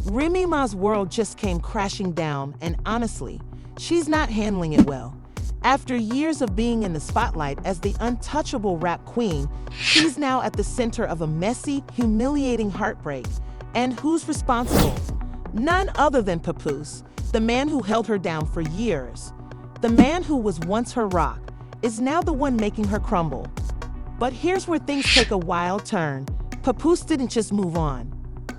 Remy Ma's world just came crashing down, and honestly, she's not handling it well. After years of being in the spotlight as the untouchable rap queen, she's now at the center of a messy, humiliating heartbreak. And who's responsible? None other than Papoose, the man who held her down for years. The man who was once her rock is now the one making her crumble. But here's where things take a wild turn. Papoose didn't just move on.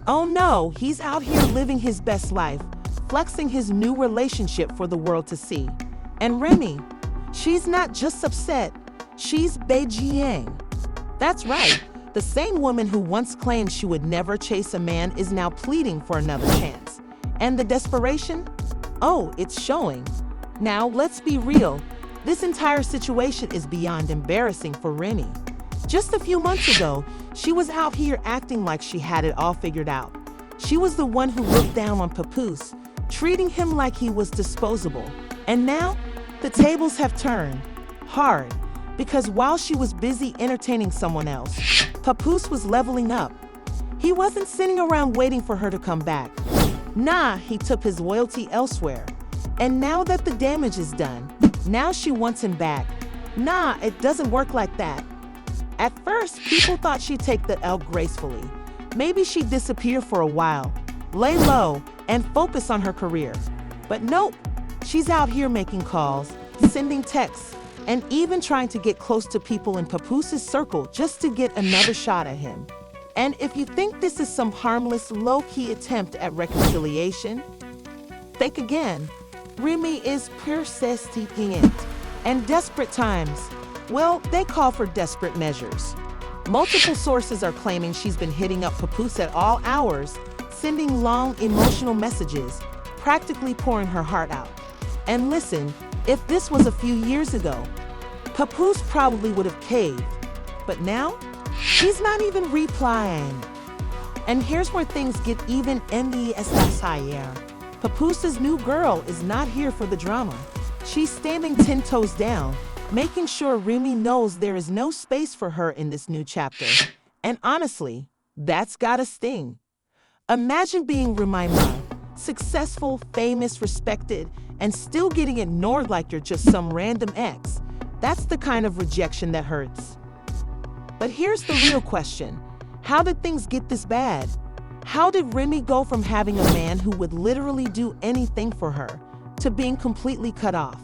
Oh no, he's out here living his best life, flexing his new relationship for the world to see. And Remy, she's not just upset, she's BEGS. That's right, the same woman who once claimed she would never chase a man is now pleading for another chance. And the desperation? Oh, it's showing. Now, let's be real, this entire situation is beyond embarrassing for Remy. Just a few months ago, she was out here acting like she had it all figured out. She was the one who looked down on Papoose, treating him like he was disposable. And now, the tables have turned. Hard. Because while she was busy entertaining someone else, Papoose was leveling up. He wasn't sitting around waiting for her to come back. Nah, he took his loyalty elsewhere. And now that the damage is done, now she wants him back. Nah, it doesn't work like that. At first, people thought she'd take the L gracefully. Maybe she'd disappear for a while, lay low, and focus on her career. But nope, she's out here making calls, sending texts, and even trying to get close to people in Papoose's circle just to get another shot at him. And if you think this is some harmless, low-key attempt at reconciliation, think again. Remy is persistent, and desperate times, well, they call for desperate measures. Multiple sources are claiming she's been hitting up Papoose at all hours, sending long, emotional messages, practically pouring her heart out. And listen, if this was a few years ago, Papoose probably would have caved. But now, she's not even replying. And here's where things get even MELTDOWN. Papoose's new girl is not here for the drama. She's standing 10 toes down, making sure Remy knows there is no space for her in this new chapter. And honestly, that's gotta sting. Imagine being Remy Ma, successful, famous, respected, and still getting ignored like you're just some random ex. That's the kind of rejection that hurts. But here's the real question. How did things get this bad? How did Remy go from having a man who would literally do anything for her to being completely cut off?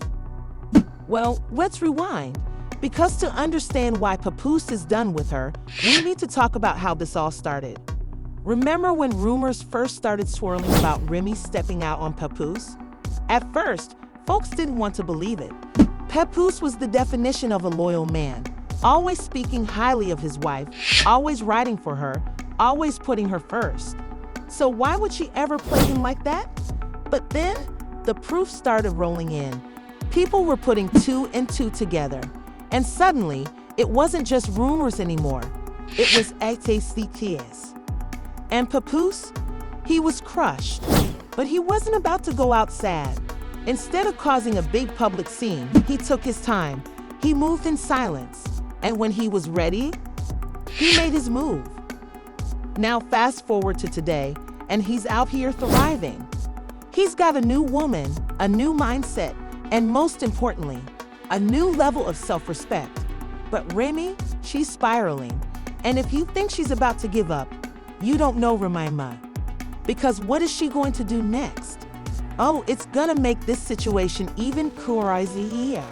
Well, let's rewind. Because to understand why Papoose is done with her, we need to talk about how this all started. Remember when rumors first started swirling about Remy stepping out on Papoose? At first, folks didn't want to believe it. Papoose was the definition of a loyal man, always speaking highly of his wife, always riding for her, always putting her first. So why would she ever play him like that? But then, the proof started rolling in. People were putting two and two together. And suddenly, it wasn't just rumors anymore. It was facts. And Papoose, he was crushed. But he wasn't about to go out sad. Instead of causing a big public scene, he took his time. He moved in silence. And when he was ready, he made his move. Now fast forward to today, and he's out here thriving. He's got a new woman, a new mindset, and most importantly, a new level of self-respect. But Remy, she's spiraling. And if you think she's about to give up, you don't know Remy Ma. Because what is she going to do next? Oh, it's gonna make this situation even crazier.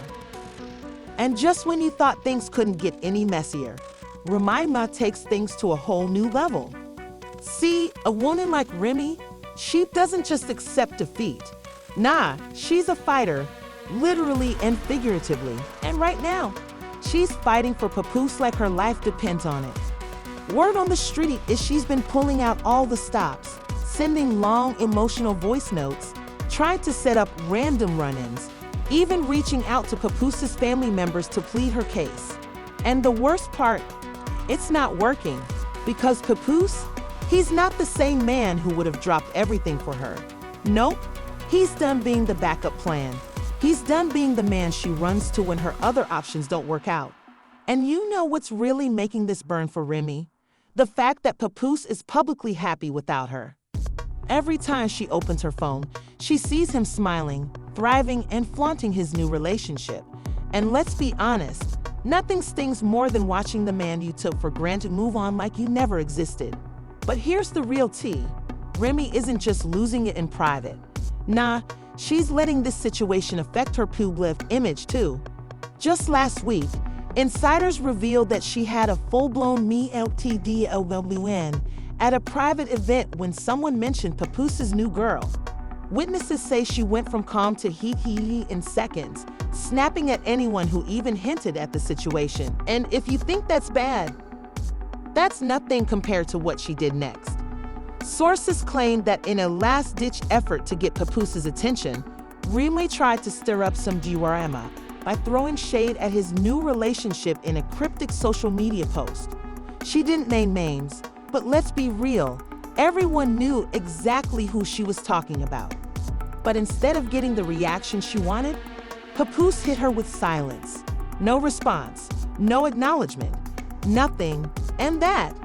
And just when you thought things couldn't get any messier, Remy Ma takes things to a whole new level. See, a woman like Remy, she doesn't just accept defeat. Nah, she's a fighter, literally and figuratively. And right now, she's fighting for Papoose like her life depends on it. Word on the street is she's been pulling out all the stops, sending long emotional voice notes, trying to set up random run-ins, even reaching out to Papoose's family members to plead her case. And the worst part, it's not working, because Papoose, he's not the same man who would have dropped everything for her. Nope, he's done being the backup plan. He's done being the man she runs to when her other options don't work out. And you know what's really making this burn for Remy? The fact that Papoose is publicly happy without her. Every time she opens her phone, she sees him smiling, thriving, and flaunting his new relationship. And let's be honest, nothing stings more than watching the man you took for granted move on like you never existed. But here's the real tea. Remy isn't just losing it in private. Nah, she's letting this situation affect her public image too. Just last week, insiders revealed that she had a full-blown MELTDOWN at a private event when someone mentioned Papoose's new girl. Witnesses say she went from calm to hee in seconds, snapping at anyone who even hinted at the situation. And if you think that's bad, that's nothing compared to what she did next. Sources claim that in a last-ditch effort to get Papoose's attention, Remy tried to stir up some drama by throwing shade at his new relationship in a cryptic social media post. She didn't name names, but let's be real, everyone knew exactly who she was talking about. But instead of getting the reaction she wanted, Papoose hit her with silence. No response, no acknowledgement, nothing, and that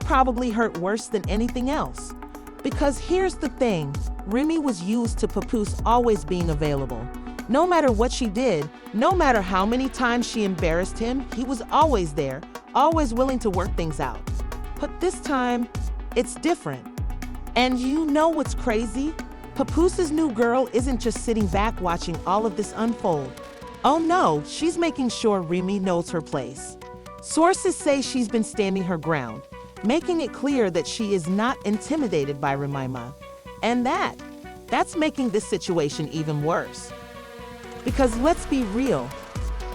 probably hurt worse than anything else. Because here's the thing, Remy was used to Papoose always being available. No matter what she did, no matter how many times she embarrassed him, he was always there, always willing to work things out. But this time, it's different. And you know what's crazy? Papoose's new girl isn't just sitting back watching all of this unfold. Oh no, she's making sure Remy knows her place. Sources say she's been standing her ground, making it clear that she is not intimidated by Remy. And that's making this situation even worse. Because let's be real,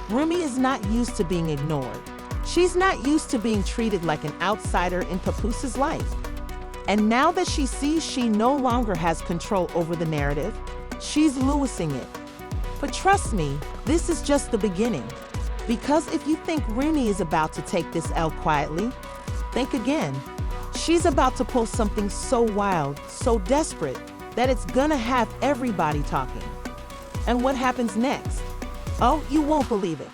Remy is not used to being ignored. She's not used to being treated like an outsider in Papoose's life. And now that she sees she no longer has control over the narrative, she's losing it. But trust me, this is just the beginning. Because if you think Remy is about to take this L quietly, think again. She's about to pull something so wild, so desperate, that it's gonna have everybody talking. And what happens next? Oh, you won't believe it.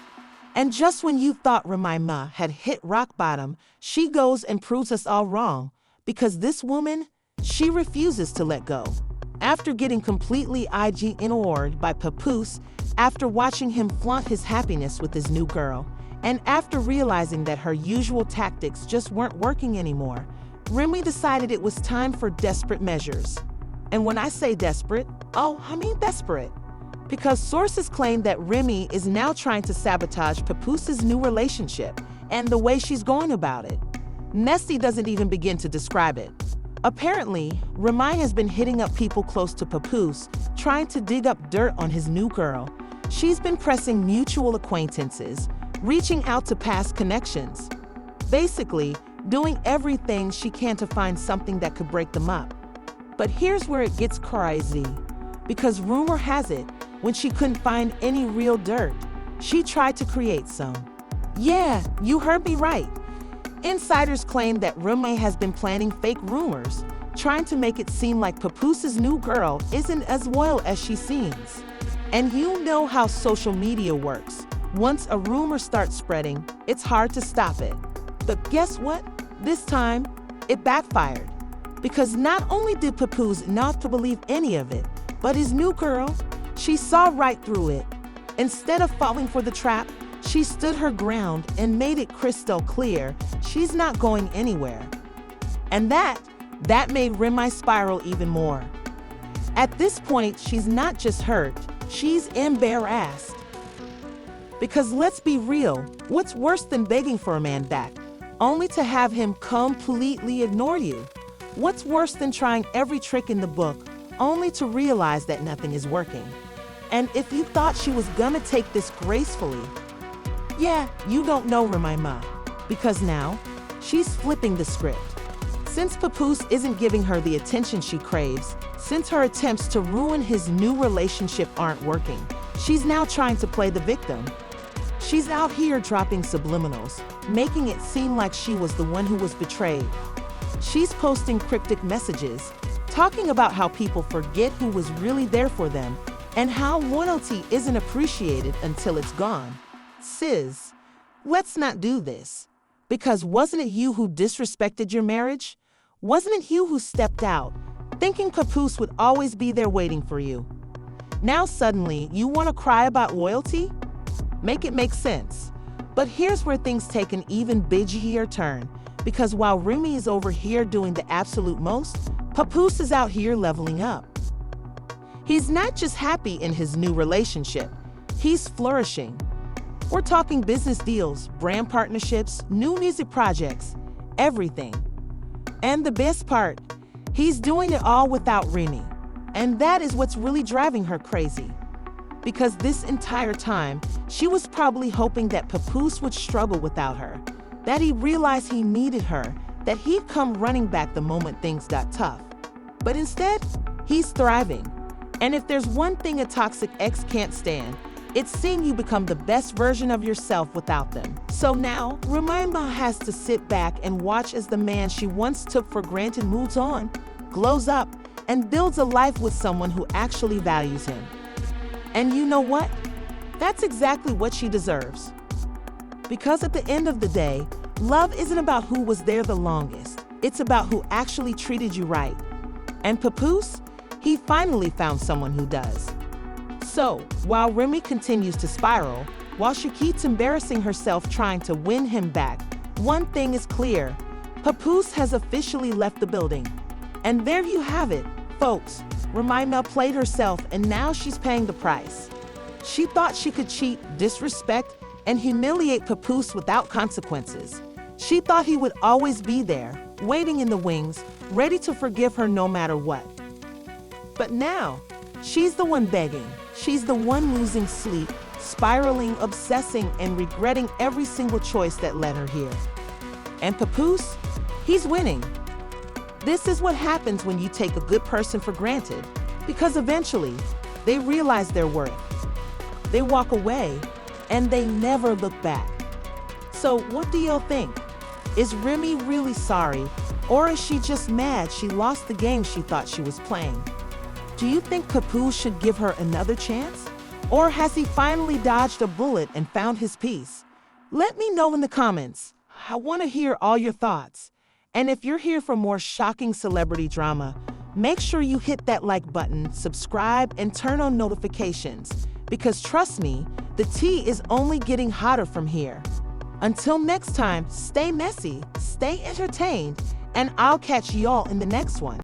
And just when you thought Remy had hit rock bottom, she goes and proves us all wrong. Because this woman, she refuses to let go. After getting completely ignored by Papoose, after watching him flaunt his happiness with his new girl, and after realizing that her usual tactics just weren't working anymore, Remy decided it was time for desperate measures. And when I say desperate, oh, I mean desperate. Because sources claim that Remy is now trying to sabotage Papoose's new relationship and the way she's going about it. Nessie doesn't even begin to describe it. Apparently, Remy has been hitting up people close to Papoose, trying to dig up dirt on his new girl. She's been pressing mutual acquaintances, reaching out to past connections. Basically, doing everything she can to find something that could break them up. But here's where it gets crazy. Because rumor has it, when she couldn't find any real dirt, she tried to create some. Yeah, you heard me right. Insiders claim that Remy has been planting fake rumors, trying to make it seem like Papoose's new girl isn't as loyal as she seems. And you know how social media works. Once a rumor starts spreading, it's hard to stop it. But guess what? This time, it backfired. Because not only did Papoose not to believe any of it, but his new girl, she saw right through it. Instead of falling for the trap, she stood her ground and made it crystal clear she's not going anywhere. And that made Remy spiral even more. At this point, she's not just hurt, she's embarrassed. Because let's be real, what's worse than begging for a man back, only to have him completely ignore you? What's worse than trying every trick in the book, only to realize that nothing is working? And if you thought she was gonna take this gracefully, yeah, you don't know Remy, because now she's flipping the script. Since Papoose isn't giving her the attention she craves, since her attempts to ruin his new relationship aren't working, she's now trying to play the victim. She's out here dropping subliminals, making it seem like she was the one who was betrayed. She's posting cryptic messages, talking about how people forget who was really there for them and how loyalty isn't appreciated until it's gone. Sis, let's not do this. Because wasn't it you who disrespected your marriage? Wasn't it you who stepped out, thinking Papoose would always be there waiting for you. Now suddenly, you want to cry about loyalty? Make it make sense. But here's where things take an even bigger turn, because while Remy is over here doing the absolute most, Papoose is out here leveling up. He's not just happy in his new relationship, he's flourishing. We're talking business deals, brand partnerships, new music projects, everything. And the best part, he's doing it all without Remy. And that is what's really driving her crazy. Because this entire time, she was probably hoping that Papoose would struggle without her, that he realized he needed her, that he'd come running back the moment things got tough. But instead, he's thriving. And if there's one thing a toxic ex can't stand, it's seeing you become the best version of yourself without them. So now, Remy has to sit back and watch as the man she once took for granted moves on, glows up, and builds a life with someone who actually values him. And you know what? That's exactly what she deserves. Because at the end of the day, love isn't about who was there the longest. It's about who actually treated you right. And Papoose, he finally found someone who does. So, while Remy continues to spiral, while she keeps embarrassing herself trying to win him back, one thing is clear: Papoose has officially left the building. And there you have it, folks. Remy played herself, and now she's paying the price. She thought she could cheat, disrespect, and humiliate Papoose without consequences. She thought he would always be there, waiting in the wings, ready to forgive her no matter what. But now, she's the one begging. She's the one losing sleep, spiraling, obsessing, and regretting every single choice that led her here. And Papoose, he's winning. This is what happens when you take a good person for granted, because eventually, they realize their worth. They walk away, and they never look back. So what do y'all think? Is Remy really sorry, or is she just mad she lost the game she thought she was playing? Do you think Papoose should give her another chance? Or has he finally dodged a bullet and found his peace? Let me know in the comments. I want to hear all your thoughts. And if you're here for more shocking celebrity drama, make sure you hit that like button, subscribe, and turn on notifications. Because trust me, the tea is only getting hotter from here. Until next time, stay messy, stay entertained, and I'll catch y'all in the next one.